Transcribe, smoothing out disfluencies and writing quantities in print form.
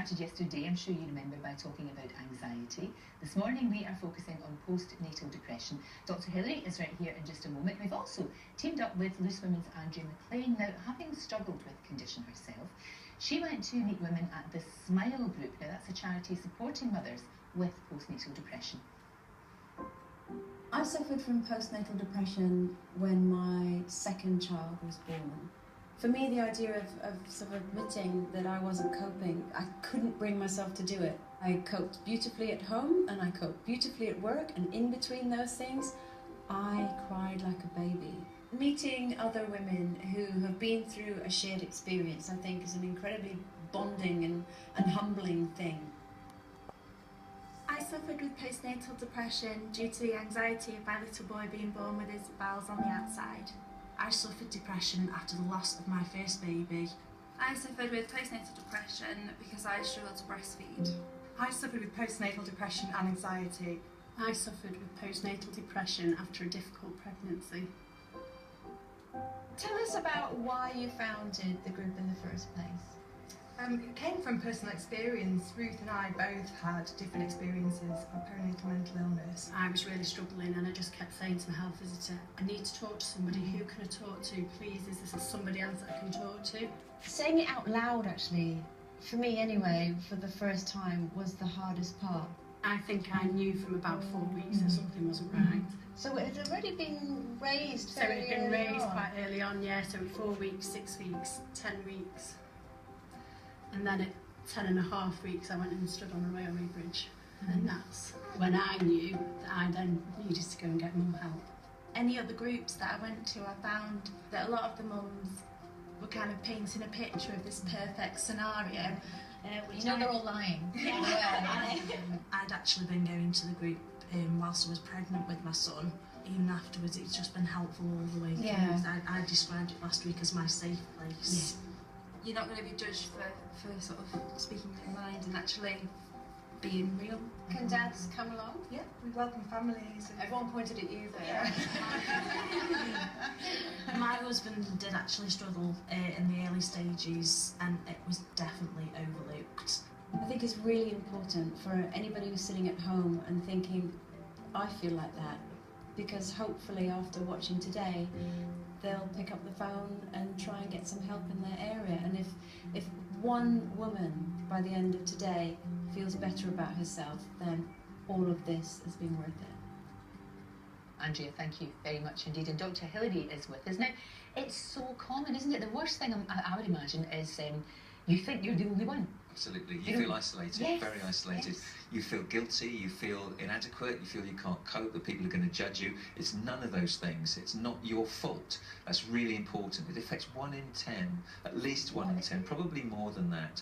started yesterday, I'm sure you remember, by talking about anxiety. This morning we are focusing on postnatal depression. Dr. Hilary is right here in just a moment. We've also teamed up with Loose Women's Andrea McLean. Now, having struggled with the condition herself, she went to meet women at the Smile Group. Now, that's a charity supporting mothers with postnatal depression. I suffered from postnatal depression when my second child was born. For me, the idea of sort of admitting that I wasn't coping, I couldn't bring myself to do it. I coped beautifully at home and I coped beautifully at work, and in between those things, I cried like a baby. Meeting other women who have been through a shared experience, I think, is an incredibly bonding and humbling thing. I suffered with postnatal depression due to the anxiety of my little boy being born with his bowels on the outside. I suffered depression after the loss of my first baby. I suffered with postnatal depression because I struggled to breastfeed. I suffered with postnatal depression and anxiety. I suffered with postnatal depression after a difficult pregnancy. Tell us about why you founded the group in the first place. It came from personal experience. Ruth and I both had different experiences of perinatal mental illness. I was really struggling and I just kept saying to my health visitor, I need to talk to somebody. Who can I talk to, please? Is there somebody else that I can talk to? Saying it out loud, actually, for me anyway, for the first time, was the hardest part. I think I knew from about 4 weeks that something wasn't right. So it had already been raised So it had been raised on. quite early on, yeah, so 4 weeks, 6 weeks, 10 weeks. And then at 10.5 weeks I went and stood on a railway bridge. And that's when I knew that I then needed to go and get mum help. Any other groups that I went to, I found that a lot of the mums were kind of painting a picture of this perfect scenario. You know they're all lying. Yeah. I'd actually been going to the group whilst I was pregnant with my son. Even afterwards, it's just been helpful all the way through. Yeah. I described it last week as my safe place. Yeah. You're not going to be judged for sort of speaking your mind and actually being real. Can dads come along? Yeah, we welcome families. Everyone pointed at you there. My husband did actually struggle in the early stages, and it was definitely overlooked. I think it's really important for anybody who's sitting at home and thinking, I feel like that, because hopefully after watching today, they'll pick up the phone and try and get some help in their area. And if one woman by the end of today feels better about herself, then all of this has been worth it. Andrea, thank you very much indeed. And Dr. Hilary is with us. Now, it's so common, isn't it? The worst thing I would imagine is you think you're the only one. Absolutely. You feel isolated, yes, very isolated. Yes. You feel guilty, you feel inadequate, you feel you can't cope, that people are going to judge you. It's none of those things. It's not your fault. That's really important. It affects 1 in 10, at least 1 in 10, probably more than that,